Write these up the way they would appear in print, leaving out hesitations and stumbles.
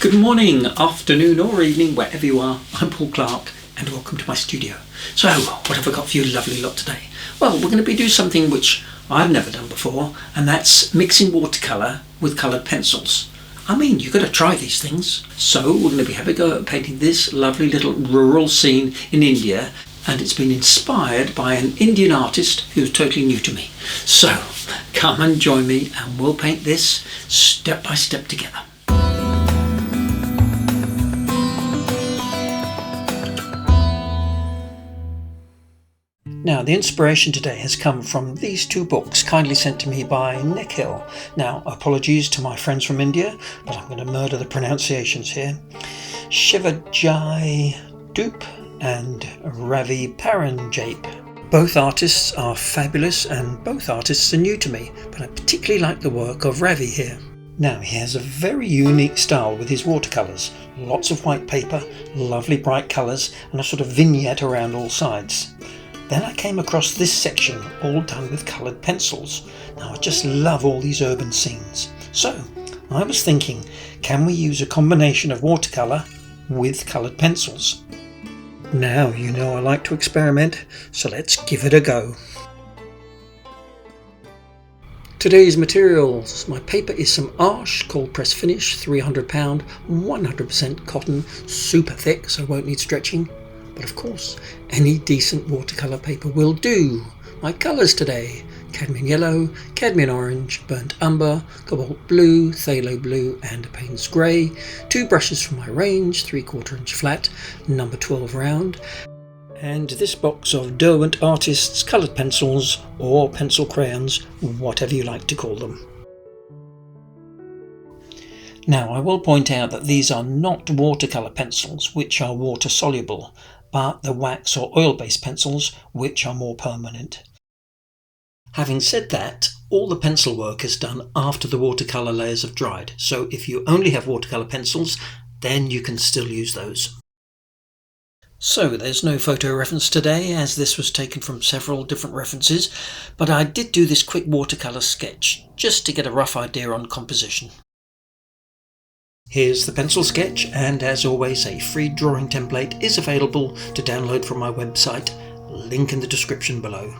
Good morning, afternoon or evening, wherever you are. I'm Paul Clark and welcome to my studio. So, what have I got for you lovely lot today? Well, we're going to be doing something which I've never done before, and that's mixing watercolour with coloured pencils. I mean, you've got to try these things. So, we're going to be having a go at painting this lovely little rural scene in India, and it's been inspired by an Indian artist who's totally new to me. So, come and join me and we'll paint this step by step together. Now, the inspiration today has come from these two books kindly sent to me by Nick Hill. Now, apologies to my friends from India, but I'm going to murder the pronunciations here. Shivajai Dupe and Ravi Paranjape. Both artists are fabulous and both artists are new to me, but I particularly like the work of Ravi here. Now, he has a very unique style with his watercolours. Lots of white paper, lovely bright colours and a sort of vignette around all sides. Then I came across this section all done with coloured pencils. Now I just love all these urban scenes. So I was thinking, can we use a combination of watercolour with coloured pencils? Now you know I like to experiment, so let's give it a go. Today's materials. My paper is some Arches cold press finish, 300 pound, 100% cotton, super thick so it won't need stretching. But of course, any decent watercolour paper will do. My colours today: cadmium yellow, cadmium orange, burnt umber, cobalt blue, phthalo blue and Payne's grey. 2 brushes from my range, 3/4 inch flat, number 12 round. And this box of Derwent Artists coloured pencils or pencil crayons, whatever you like to call them. Now I will point out that these are not watercolour pencils, which are water soluble, but the wax or oil-based pencils, which are more permanent. Having said that, all the pencil work is done after the watercolour layers have dried, so if you only have watercolour pencils, then you can still use those. So there's no photo reference today, as this was taken from several different references, but I did do this quick watercolour sketch, just to get a rough idea on composition. Here's the pencil sketch, and as always a free drawing template is available to download from my website, link in the description below.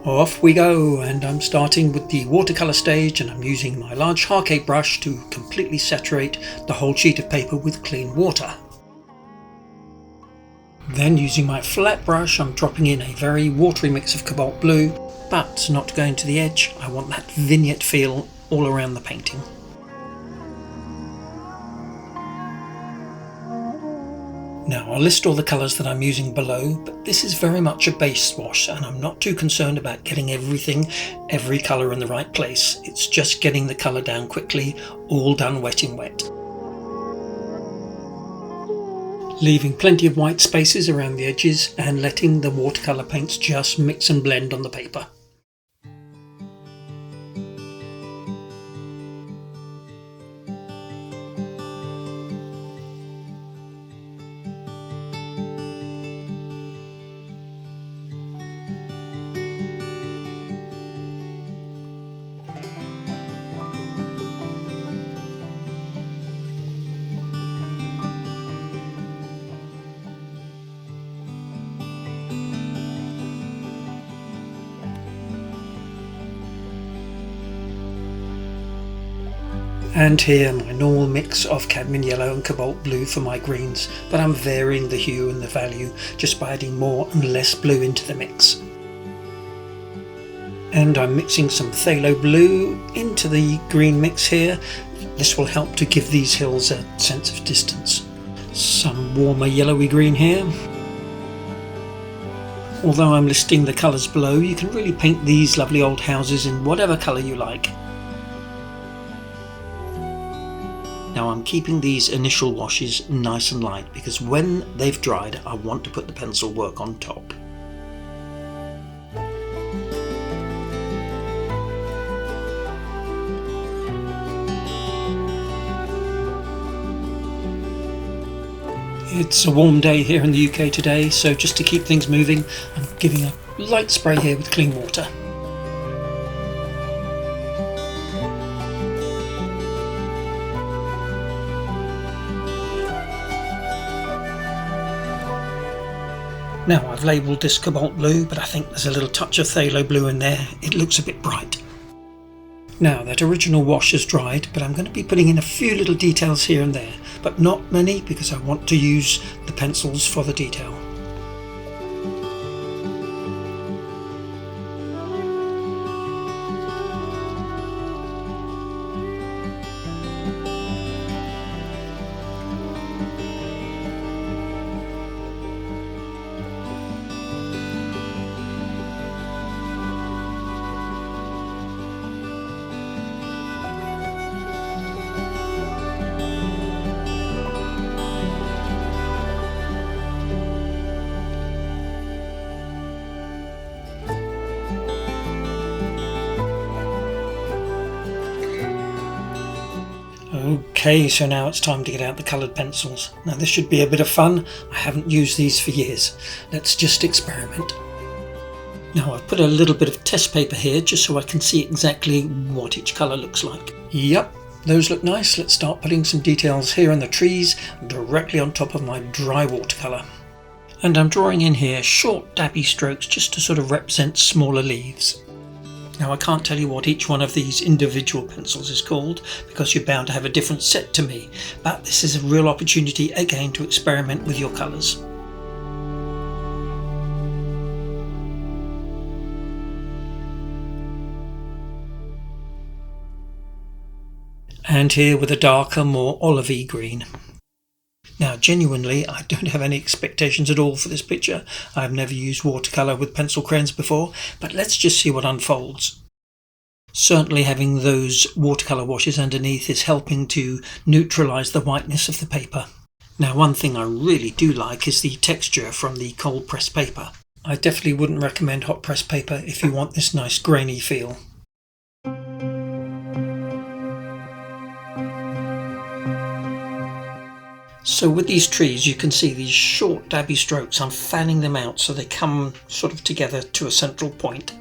Off we go, and I'm starting with the watercolour stage, and I'm using my large Harkay brush to completely saturate the whole sheet of paper with clean water. Then using my flat brush I'm dropping in a very watery mix of cobalt blue, but not going to the edge. I want that vignette feel all around the painting. Now I'll list all the colours that I'm using below, but this is very much a base wash and I'm not too concerned about getting every colour in the right place. It's just getting the colour down quickly, all done wet in wet. Leaving plenty of white spaces around the edges and letting the watercolour paints just mix and blend on the paper. And here my normal mix of cadmium yellow and cobalt blue for my greens, but I'm varying the hue and the value just by adding more and less blue into the mix. And I'm mixing some phthalo blue into the green mix here. This will help to give these hills a sense of distance. Some warmer yellowy green here. Although I'm listing the colours below, you can really paint these lovely old houses in whatever colour you like. Now I'm keeping these initial washes nice and light because when they've dried I want to put the pencil work on top. It's a warm day here in the UK today, so just to keep things moving I'm giving a light spray here with clean water. Now I've labelled this cobalt blue, but I think there's a little touch of phthalo blue in there. It looks a bit bright. Now that original wash has dried, but I'm going to be putting in a few little details here and there, but not many because I want to use the pencils for the detail. Okay, so now it's time to get out the coloured pencils. Now this should be a bit of fun. I haven't used these for years. Let's just experiment. Now I've put a little bit of test paper here just so I can see exactly what each colour looks like. Yep, those look nice. Let's start putting some details here in the trees directly on top of my dry watercolour. And I'm drawing in here short dabby strokes just to sort of represent smaller leaves. Now I can't tell you what each one of these individual pencils is called because you're bound to have a different set to me, but this is a real opportunity again to experiment with your colours. And here with a darker, more olivey green. Now genuinely, I don't have any expectations at all for this picture. I've never used watercolour with pencil crayons before, but let's just see what unfolds. Certainly having those watercolour washes underneath is helping to neutralise the whiteness of the paper. Now one thing I really do like is the texture from the cold pressed paper. I definitely wouldn't recommend hot pressed paper if you want this nice grainy feel. So with these trees you can see these short dabby strokes. I'm fanning them out so they come sort of together to a central point.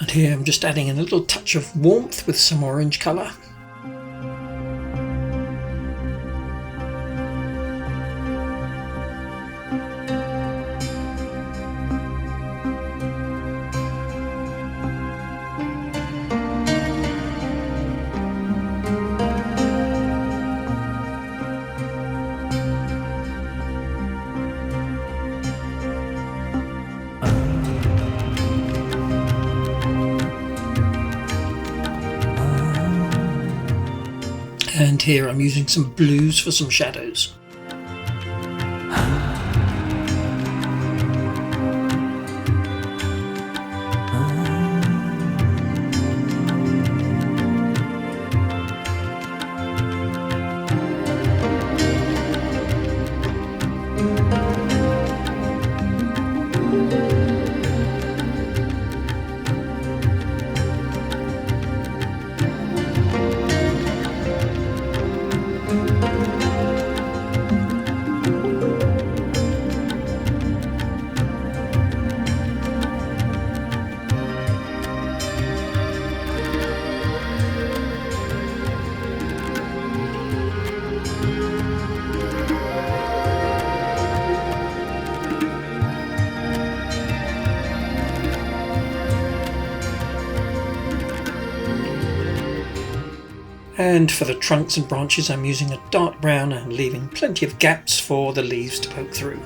And here I'm just adding in a little touch of warmth with some orange colour. And here I'm using some blues for some shadows. And for the trunks and branches I'm using a dark brown and leaving plenty of gaps for the leaves to poke through.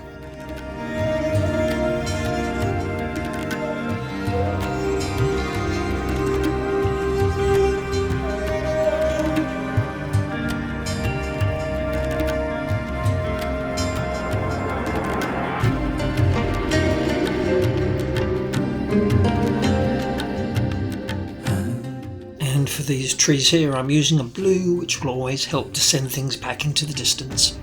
And for these trees here I'm using a blue which will always help to send things back into the distance.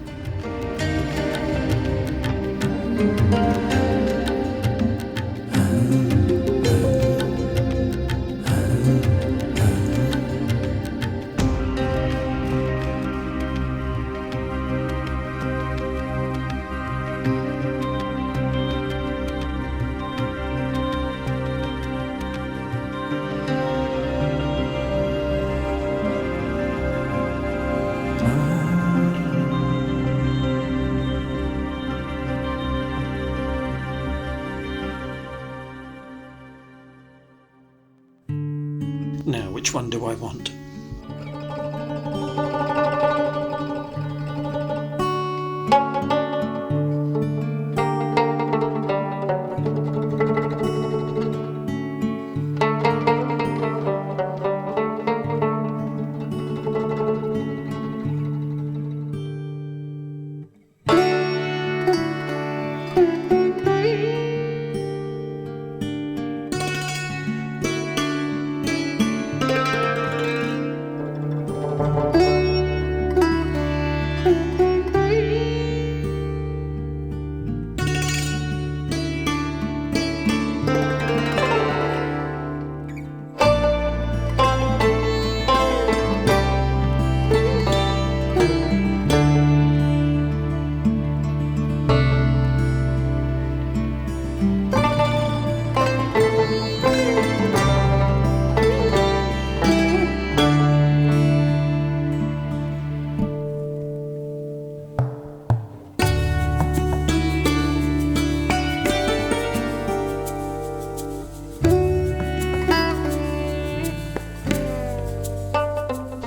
which one do I want.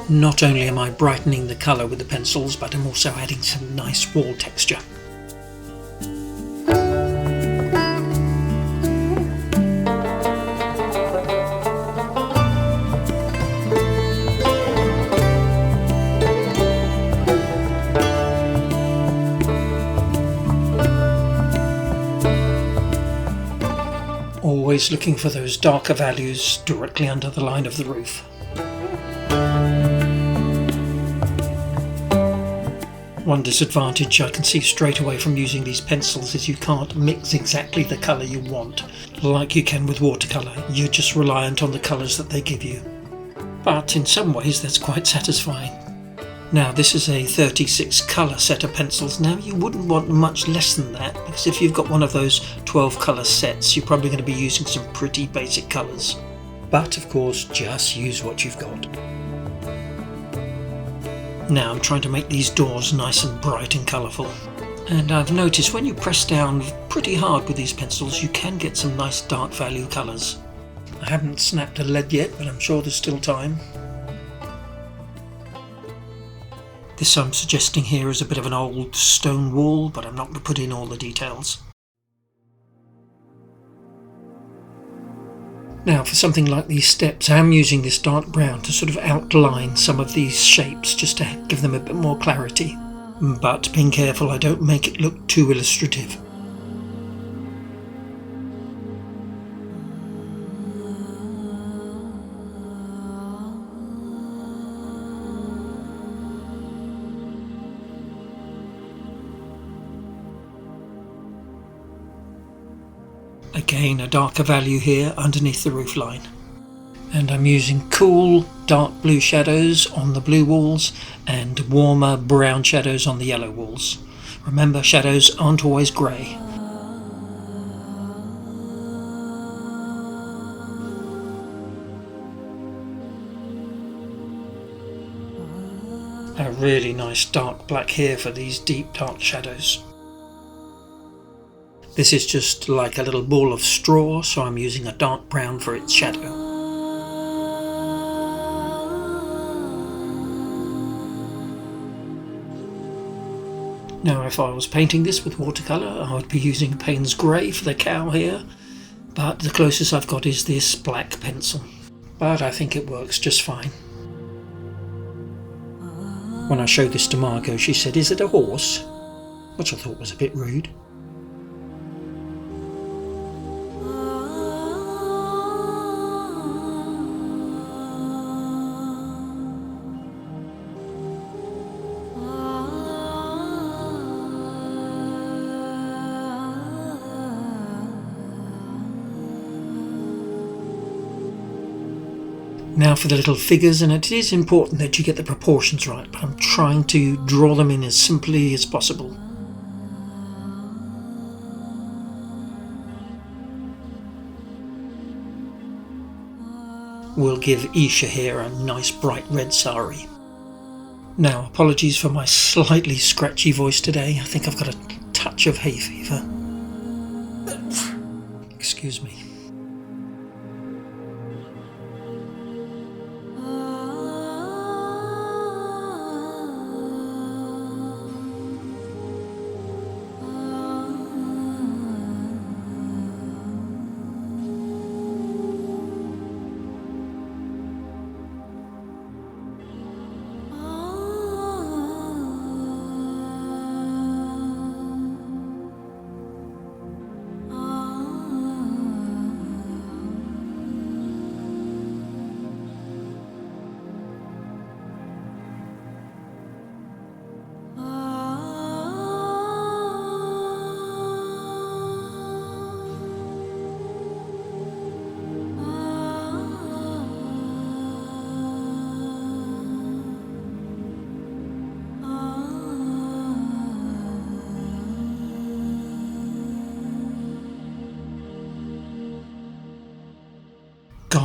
Not only am I brightening the colour with the pencils, but I'm also adding some nice wall texture. Always looking for those darker values directly under the line of the roof. One disadvantage I can see straight away from using these pencils is you can't mix exactly the colour you want, like you can with watercolour. You're just reliant on the colours that they give you. But in some ways that's quite satisfying. Now this is a 36 colour set of pencils. Now you wouldn't want much less than that, because if you've got one of those 12 colour sets you're probably going to be using some pretty basic colours. But of course just use what you've got. Now I'm trying to make these doors nice and bright and colourful. And I've noticed when you press down pretty hard with these pencils you can get some nice dark value colours. I haven't snapped a lead yet, but I'm sure there's still time. This I'm suggesting here is a bit of an old stone wall, but I'm not going to put in all the details. Now for something like these steps, I'm using this dark brown to sort of outline some of these shapes just to give them a bit more clarity. But being careful I don't make it look too illustrative. Again, a darker value here underneath the roofline. And I'm using cool dark blue shadows on the blue walls and warmer brown shadows on the yellow walls. Remember, shadows aren't always grey. A really nice dark black here for these deep dark shadows. This is just like a little ball of straw, so I'm using a dark brown for its shadow. Now if I was painting this with watercolour I would be using Payne's Grey for the cow here, but the closest I've got is this black pencil. But I think it works just fine. When I showed this to Margot she said, "Is it a horse?" Which I thought was a bit rude. Now for the little figures, and it is important that you get the proportions right, but I'm trying to draw them in as simply as possible. We'll give Isha here a nice bright red sari. Now apologies for my slightly scratchy voice today, I think I've got a touch of hay fever. Excuse me.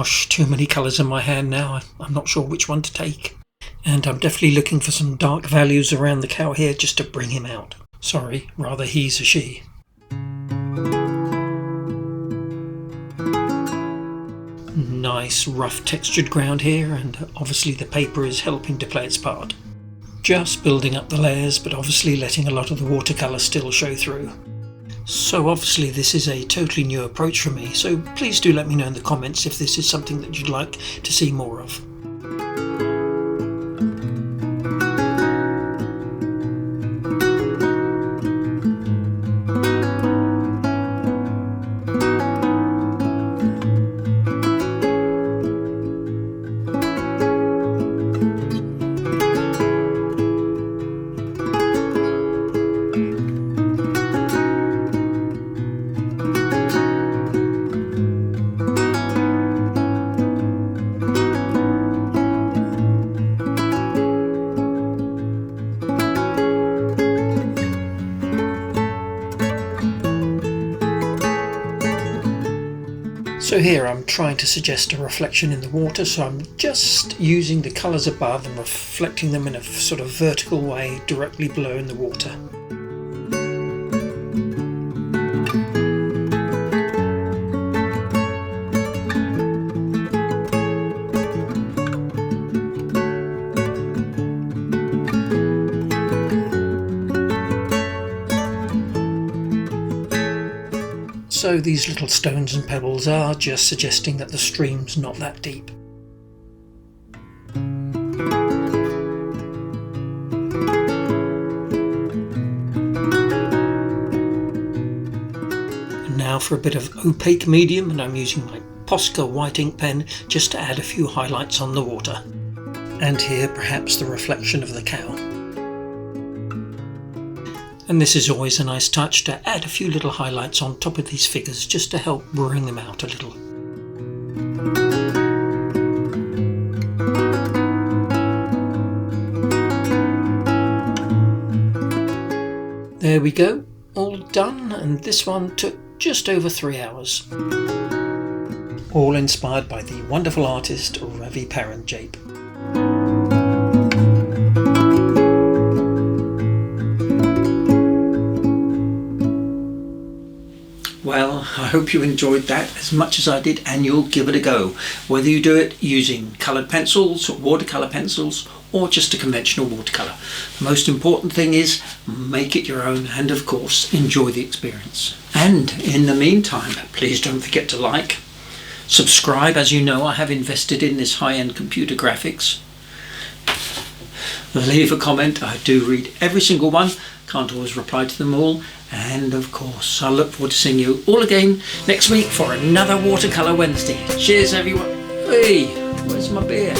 Gosh, too many colours in my hand now. I'm not sure which one to take. And I'm definitely looking for some dark values around the cow here just to bring him out. Sorry, rather he's a she. Nice rough textured ground here, and obviously the paper is helping to play its part. Just building up the layers, but obviously letting a lot of the watercolour still show through. So obviously this is a totally new approach for me, so please do let me know in the comments if this is something that you'd like to see more of. So here I'm trying to suggest a reflection in the water, so I'm just using the colours above and reflecting them in a sort of vertical way directly below in the water. So these little stones and pebbles are just suggesting that the stream's not that deep. And now for a bit of opaque medium, and I'm using my Posca white ink pen just to add a few highlights on the water. And here perhaps the reflection of the cow. And this is always a nice touch to add a few little highlights on top of these figures just to help bring them out a little. There we go, all done, and this one took just over 3 hours. All inspired by the wonderful artist Ravi Paranjape. Well, I hope you enjoyed that as much as I did, and you'll give it a go. Whether you do it using coloured pencils, watercolour pencils, or just a conventional watercolour. The most important thing is make it your own and of course enjoy the experience. And in the meantime, please don't forget to like, subscribe. As you know, I have invested in this high-end computer graphics. Leave a comment. I do read every single one. Can't always reply to them all. And of course, I look forward to seeing you all again next week for another Watercolour Wednesday. Cheers everyone. Hey, where's my beer?